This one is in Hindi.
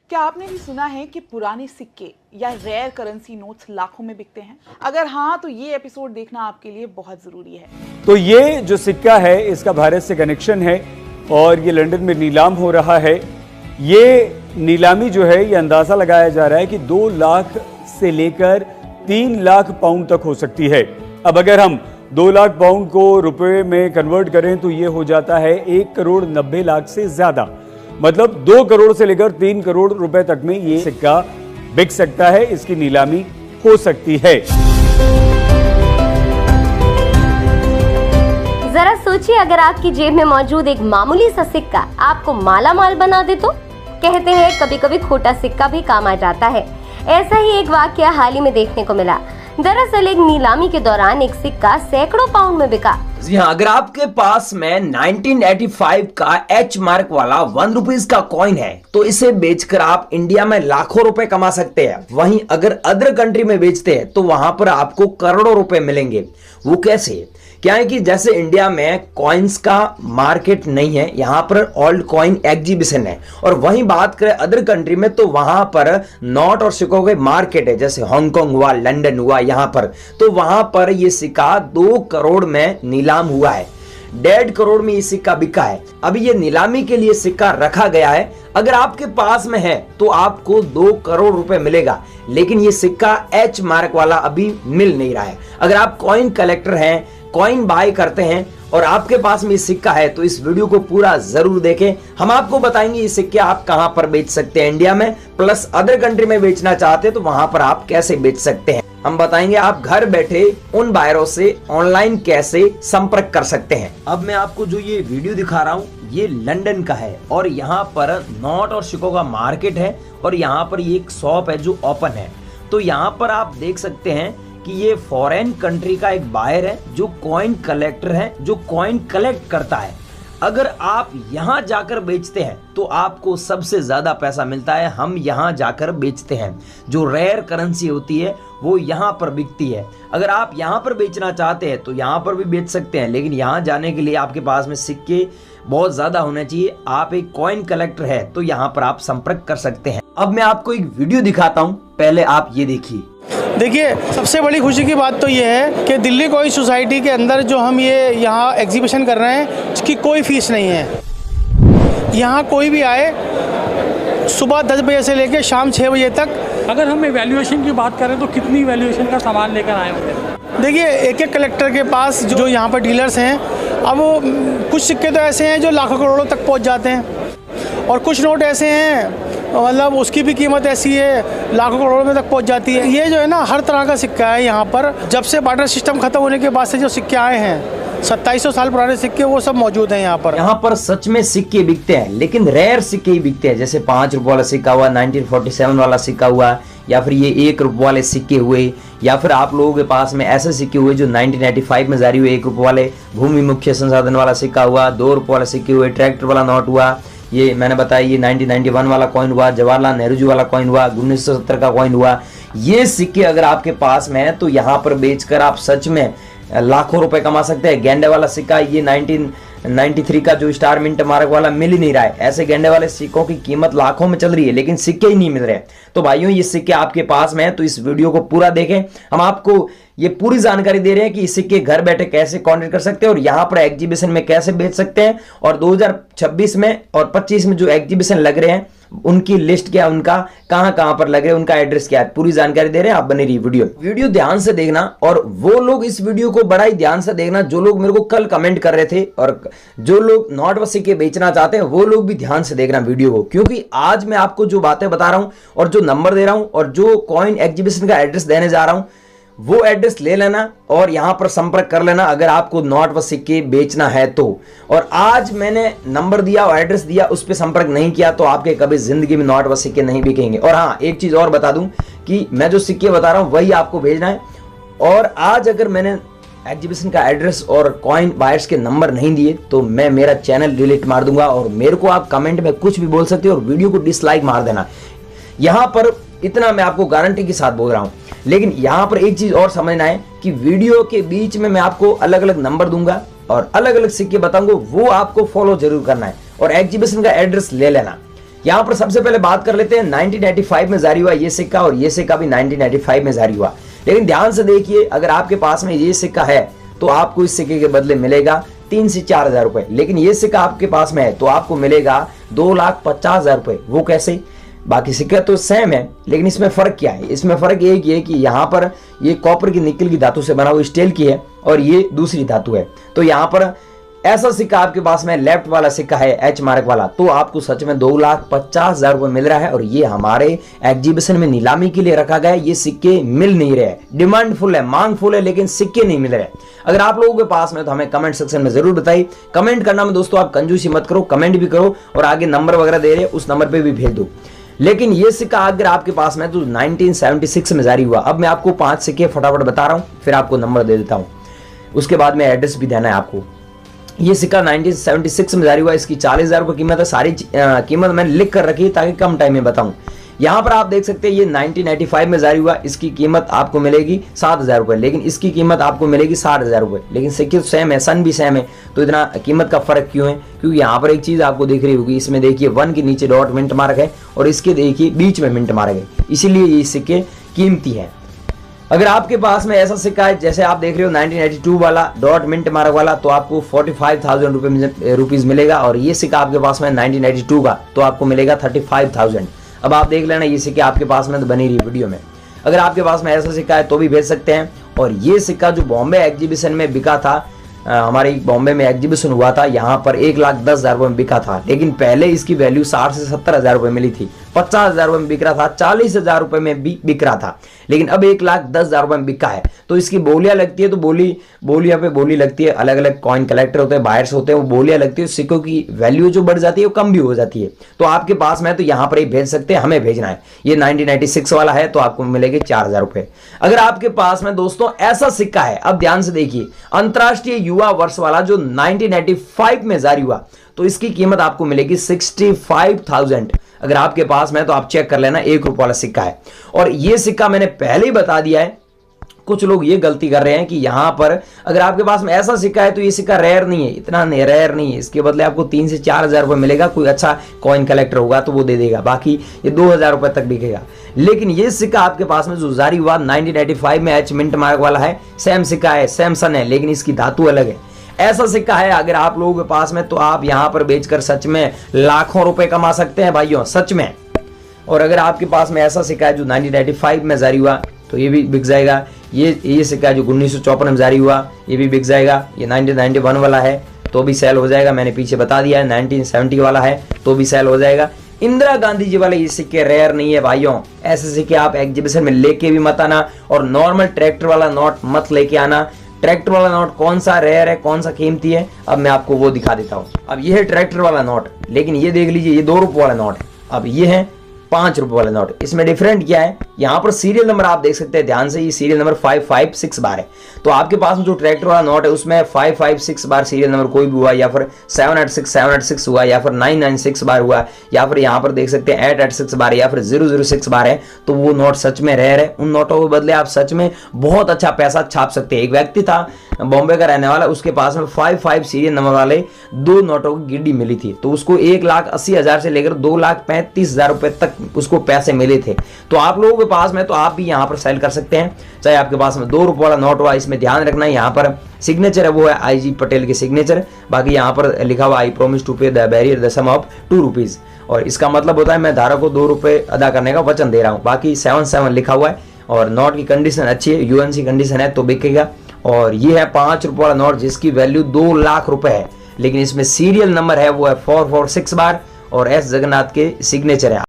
क्या आपने भी सुना है कि पुराने सिक्के या रेयर करेंसी नोट्स लाखों में बिकते हैं? अगर हाँ, तो ये एपिसोड देखना आपके लिए बहुत जरूरी है। तो ये जो सिक्का है इसका भारत से कनेक्शन है और ये लंदन में नीलाम हो रहा है। ये नीलामी जो है ये अंदाजा लगाया जा रहा है कि 2 लाख से लेकर 3 लाख पाउंड तक हो सकती है। अब अगर हम 2 लाख पाउंड को रुपए में कन्वर्ट करें तो ये हो जाता है 1 करोड़ 90 लाख से ज्यादा, मतलब 2 करोड़ से लेकर 3 करोड़ रुपए तक में ये सिक्का बिक सकता है, इसकी नीलामी हो सकती है। जरा सोचिए, अगर आपकी जेब में मौजूद एक मामूली सा सिक्का आपको माला माल बना दे तो? कहते हैं कभी कभी खोटा सिक्का भी काम आ जाता है। ऐसा ही एक वाकया हाल ही में देखने को मिला। दरअसल एक नीलामी के दौरान एक सिक्का सैकड़ों पाउंड में बिका। जी हाँ, अगर आपके पास में 1985 का एच मार्क वाला 1 रुपीज का कॉइन है तो इसे बेचकर आप इंडिया में लाखों रुपए कमा सकते हैं। वहीं अगर अदर कंट्री में बेचते हैं तो वहां पर आपको करोड़ों रुपए मिलेंगे। वो कैसे? क्या है कि जैसे इंडिया में कॉइन्स का मार्केट नहीं है, यहां पर ओल्ड कॉइन एग्जीबिशन है, और वहीं बात करें अदर कंट्री में तो वहां पर नोट और सिक्कों के मार्केट है, जैसे हांगकांग हुआ, लंदन हुआ, यहां पर तो वहां पर यह सिक्का 2 करोड़ में नीलाम हुआ है। 1.5 करोड़ में ये सिक्का बिका है। अभी ये नीलामी के लिए सिक्का रखा गया है। अगर आपके पास में है तो आपको 2 करोड़ रुपए मिलेगा, लेकिन ये सिक्का एच मार्क वाला अभी मिल नहीं रहा है। अगर आप कॉइन कलेक्टर हैं, कॉइन बाय करते हैं और आपके पास में ये सिक्का है तो इस वीडियो को पूरा जरूर देखें। हम आपको बताएंगे ये सिक्के आप कहां पर बेच सकते हैं इंडिया में, प्लस अदर कंट्री में बेचना चाहते हैं तो वहां पर आप कैसे बेच सकते हैं। हम बताएंगे आप घर बैठे उन बायरों से ऑनलाइन कैसे संपर्क कर सकते हैं। अब मैं आपको जो ये वीडियो दिखा रहा हूँ ये लंदन का है और यहाँ पर नोट और सिक्कों का मार्केट है और यहाँ पर ये एक शॉप है जो ओपन है। तो यहाँ पर आप देख सकते हैं कि ये फॉरेन कंट्री का एक बायर है जो कॉइन कलेक्टर है, जो कॉइन कलेक्ट करता है। अगर आप यहां जाकर बेचते हैं तो आपको सबसे ज्यादा पैसा मिलता है। हम यहां जाकर बेचते हैं, जो रेयर करेंसी होती है वो यहां पर बिकती है। अगर आप यहां पर बेचना चाहते हैं तो यहां पर भी बेच सकते हैं, लेकिन यहां जाने के लिए आपके पास में सिक्के बहुत ज्यादा होने चाहिए। आप एक कॉइन कलेक्टर है तो यहाँ पर आप संपर्क कर सकते हैं। अब मैं आपको एक वीडियो दिखाता हूँ, पहले आप ये देखिए। देखिए, सबसे बड़ी खुशी की बात तो ये है कि दिल्ली कॉइन सोसाइटी के अंदर जो हम ये यहाँ एग्जीबिशन कर रहे हैं इसकी कोई फीस नहीं है। यहाँ कोई भी आए, सुबह 10 बजे से लेकर शाम 6 बजे तक। अगर हम वैल्यूएशन की बात करें तो कितनी वैल्यूएशन का सामान लेकर आए होंगे? देखिए, एक कलेक्टर के पास जो यहाँ पर डीलर्स हैं, अब वो कुछ सिक्के तो ऐसे हैं जो लाखों करोड़ों तक पहुँच जाते हैं और कुछ नोट ऐसे हैं मतलब उसकी भी कीमत ऐसी है लाखों करोड़ों में तक पहुंच जाती है। ये जो है ना, हर तरह का सिक्का है यहाँ पर। जब से बार्टर सिस्टम खत्म होने के बाद से जो सिक्के आए हैं, 2700 साल पुराने सिक्के, वो सब मौजूद हैं यहाँ पर। यहाँ पर सच में सिक्के बिकते हैं, लेकिन रेयर सिक्के ही बिकते हैं। जैसे 5 रुपए वाला सिक्का हुआ, 1947 वाला सिक्का हुआ, या फिर ये 1 रुपए वाले सिक्के हुए, या फिर आप लोगों के पास में ऐसे सिक्के हुए जो 1985 में जारी हुए 1 रुपए वाले, भूमि मुख्य संसाधन वाला सिक्का हुआ, 2 रुपए वाला सिक्के हुए, ट्रैक्टर वाला नोट हुआ, ये मैंने बताया ये 1991 वाला कॉइन हुआ, जवाहरलाल नेहरू जी वाला कॉइन हुआ, 1970 का कॉइन हुआ। ये सिक्के अगर आपके पास में है तो यहाँ पर बेचकर आप सच में लाखों रुपए कमा सकते हैं। गेंडे वाला सिक्का ये 1993 का जो स्टार मिंट मार्क वाला मिल ही नहीं रहा है। ऐसे गेंडे वाले सिक्कों की कीमत लाखों में चल रही है, लेकिन सिक्के ही नहीं मिल रहे। तो भाइयों, ये सिक्के आपके पास में है तो इस वीडियो को पूरा देखें। हम आपको ये पूरी जानकारी दे रहे हैं कि इस सिक्के घर बैठे कैसे कॉन्टेक्ट कर सकते हैं और यहाँ पर एग्जीबिशन में कैसे बेच सकते हैं, और 2026 में और 25 में जो एग्जीबिशन लग रहे हैं उनकी लिस्ट क्या, उनका कहां पर लग रहे हैं, उनका एड्रेस क्या है, पूरी जानकारी दे रहे हैं। आप बने रही वीडियो ध्यान से देखना, और वो लोग इस वीडियो को बड़ा ही ध्यान से देखना जो लोग मेरे को कल कमेंट कर रहे थे, और जो लोग नोट व सिक्के बेचना चाहते हैं वो लोग भी ध्यान से देखना वीडियो को, क्योंकि आज मैं आपको जो बातें बता रहा हूं और जो नंबर दे रहा हूं और जो कॉइन एग्जीबिशन का एड्रेस देने जा रहा हूं वो एड्रेस ले लेना और यहां पर संपर्क कर लेना अगर आपको नोट व सिक्के बेचना है तो। और आज मैंने नंबर दिया और एड्रेस दिया, उस पर संपर्क नहीं किया तो आपके कभी जिंदगी में नोट व सिक्के नहीं बिकेंगे। और हाँ, एक चीज और बता दूं कि मैं जो सिक्के बता रहा हूं वही आपको भेजना है। और आज अगर मैंने एग्जीबिशन का एड्रेस और कॉइन बायर्स के नंबर नहीं दिए तो मैं मेरा चैनल डिलीट मार दूंगा, और मेरे को आप कमेंट में कुछ भी बोल सकते हो और वीडियो को डिसलाइक मार देना। यहां पर इतना मैं आपको गारंटी के साथ बोल रहा हूं। लेकिन यहां पर एक चीज और समझना है कि वीडियो के बीच में मैं आपको अलग अलग नंबर दूंगा और अलग अलग सिक्के बताऊंगा, वो आपको फॉलो जरूर करना है और एग्जीबिशन का एड्रेस ले लेना। यहाँ पर सबसे पहले बात कर लेते हैं 1985 में जारी हुआ ये सिक्का, और ये सिक्का भी 1985 में जारी हुआ। लेकिन ध्यान से देखिए, अगर आपके पास में ये सिक्का है तो आपको इस सिक्के के बदले मिलेगा 3 से 4 हजार रुपए। लेकिन ये सिक्का आपके पास में है तो आपको मिलेगा 2,50,000 रुपए। वो कैसे? बाकी सिक्का तो सेम है, लेकिन इसमें फर्क क्या है? इसमें फर्क एक ये कि यहाँ पर ये कॉपर की निकल की धातु से बना हुआ स्टील की है और ये दूसरी धातु है। तो यहाँ पर ऐसा सिक्का आपके पास में लेफ्ट वाला सिक्का है एच मार्क वाला, तो आपको सच में 2,50,000 रुपए मिल रहा है। और ये हमारे एग्जीबिशन में नीलामी के लिए रखा गया है। ये सिक्के मिल नहीं रहे, डिमांड फुल है, मांग फुल है, लेकिन सिक्के नहीं मिल रहे। अगर आप लोगों के पास में तो हमें कमेंट सेक्शन में जरूर बताइए। कमेंट करना में दोस्तों आप कंजूसी मत करो, कमेंट भी करो और आगे नंबर वगैरह दे रहे उस नंबर पे भी भेज दो। लेकिन ये सिक्का अगर आपके पास में तो 1976 में जारी हुआ। अब मैं आपको 5 सिक्के फटाफट बता रहा हूं, फिर आपको नंबर दे देता हूं, उसके बाद में एड्रेस भी देना है आपको। ये सिक्का 1976 में जारी हुआ, इसकी 40,000 रुपये कीमत है। सारी कीमत मैंने लिख कर रखी है ताकि कम टाइम में बताऊं। यहाँ पर आप देख सकते हैं ये 1985 में जारी हुआ, इसकी कीमत आपको मिलेगी 7,000 रुपये, लेकिन इसकी कीमत आपको मिलेगी 60,000 रुपये। लेकिन सिक्के तो सेम है, सन भी सेम है, तो इतना कीमत का फर्क क्यों है? क्योंकि यहाँ पर एक चीज आपको दिख रही होगी, इसमें देखिए 1 के नीचे डॉट मिंट मार्क है और इसके देखिए बीच में मिंट मार्क है, इसीलिए ये सिक्के कीमती है। अगर आपके पास में ऐसा सिक्का है जैसे आप देख रहे हो 1982 वाला डॉट मिंट मार्क वाला, तो आपको 45,000 रुपीज मिलेगा। और ये सिक्का आपके पास में 1982 का, तो आपको मिलेगा 35,000। अब आप देख लेना ये सिक्के आपके पास में तो बनी रही वीडियो में। अगर आपके पास में ऐसा सिक्का है तो भी भेज सकते हैं। और ये सिक्का जो बॉम्बे एग्जीबिशन में बिका था, हमारे बॉम्बे में एग्जीबिशन हुआ था, यहाँ पर 1,10,000 रुपये में बिका था। लेकिन पहले इसकी वैल्यू 60 से 70,000 रुपये मिली थी, 50,000 रुपये में बिक रहा था, 40,000 रुपये में भी बिक रहा था। लेकिन अब 1,10,000 रुपये में बिका है। तो इसकी बोलियां लगती है, तो बोलियां पे बोली लगती है। अलग अलग कॉइन कलेक्टर होते हैं, बायर्स होते हैं, वो बोलियां लगती है, सिक्कों की वैल्यू जो बढ़ जाती है वो कम भी हो जाती है। तो आपके पास में तो यहाँ पर ही भेज सकते हैं, हमें भेजना है। ये 1996 वाला है तो आपको मिलेंगे 4,000 रुपये। अगर आपके पास में दोस्तों ऐसा सिक्का है, अब ध्यान से देखिए, अंतरराष्ट्रीय युवा वर्ष वाला जो 1985 में जारी हुआ, तो इसकी कीमत आपको मिलेगी 65,000। अगर आपके पास में तो आप चेक कर लेना, 1 रुपये वाला सिक्का है। और ये सिक्का मैंने पहले ही बता दिया है, कुछ लोग ये गलती कर रहे हैं कि यहां पर अगर आपके पास में ऐसा सिक्का है तो ये सिक्का रेयर नहीं है, इतना रेयर नहीं है। इसके बदले आपको 3 से 4,000 रुपये मिलेगा, कोई अच्छा कॉइन कलेक्टर होगा तो वो दे देगा, बाकी ये 2,000 रुपये तक बिकेगा। लेकिन ये सिक्का आपके पास में जो जारी हुआ 1985 में एच मिंट मार्क वाला है, सेम सिक्का है, सेम सन है, लेकिन इसकी धातु अलग है। ऐसा सिक्का है अगर आप लोगों के पास में तो आप यहां पर बेचकर सच में लाखों रुपए कमा सकते हैं भाइयों, सच में। और अगर आपके पास में ऐसा सिक्का है जो 1985 में जारी हुआ तो ये भी बिक जाएगा। ये सिक्का जो 1954 में जारी हुआ ये भी बिक जाएगा। ये 1991 वाला है तो भी सेल हो जाएगा, मैंने पीछे बता दिया है। 1970 वाला है तो भी सेल हो जाएगा। इंदिरा गांधी जी वाले ये सिक्के रेयर नहीं है भाइयों, ऐसे सिक्के आप एग्जीबिशन में लेके भी मत आना। और नॉर्मल ट्रैक्टर वाला नोट मत लेके आना। ट्रैक्टर वाला नोट कौन सा रेयर है, कौन सा कीमती है, अब मैं आपको वो दिखा देता हूँ। अब ये है ट्रैक्टर वाला नोट, लेकिन ये देख लीजिए ये 2 रुपये वाला नोट है। अब ये है 5 रुपये वाला नोट। इसमें डिफरेंट क्या है, यहाँ पर सीरियल नंबर आप देख सकते हैं ध्यान से, ये सीरियल नंबर 556 बार है। तो आपके पास जो ट्रैक्टर वाला नोट है उसमें 556 बार सीरियल नंबर कोई भी हुआ, या फिर 786 हुआ, या फिर 996 बार हुआ, या फिर यहाँ पर देख सकते हैं 886 बार, या फिर 006 बार है, तो वो नोट सच में रेयर है। उन नोटों के बदले आप सच में बहुत अच्छा पैसा छाप सकते हैं। एक व्यक्ति था बॉम्बे का रहने वाला, उसके पास में 55 सीरियल नंबर वाले 2 नोटों की गिड्डी मिली थी, तो उसको 1,80,000 से लेकर 2,35,000 रुपए तक उसको पैसे मिले थे। तो आप लोगों के पास में तो आप भी यहाँ पर सेल कर सकते हैं, चाहे आपके पास में 2 रुपये वाला नोट हुआ। इसमें ध्यान रखना है यहाँ पर सिग्नेचर है वो है IG पटेल की सिग्नेचर, बाकी यहाँ पर लिखा हुआ I promise to pay the bearer the sum of 2 rupees, और इसका मतलब होता है मैं धारक को 2 रुपये अदा करने का वचन दे रहा हूँ। बाकी 77 लिखा हुआ है और नोट की कंडीशन अच्छी है, UNC कंडीशन है तो बिकेगा। और ये है 5 रुपये वाला नोट जिसकी वैल्यू 2 लाख रुपए है, लेकिन इसमें सीरियल नंबर है वो है 446 बार और S जगन्नाथ के सिग्नेचर है।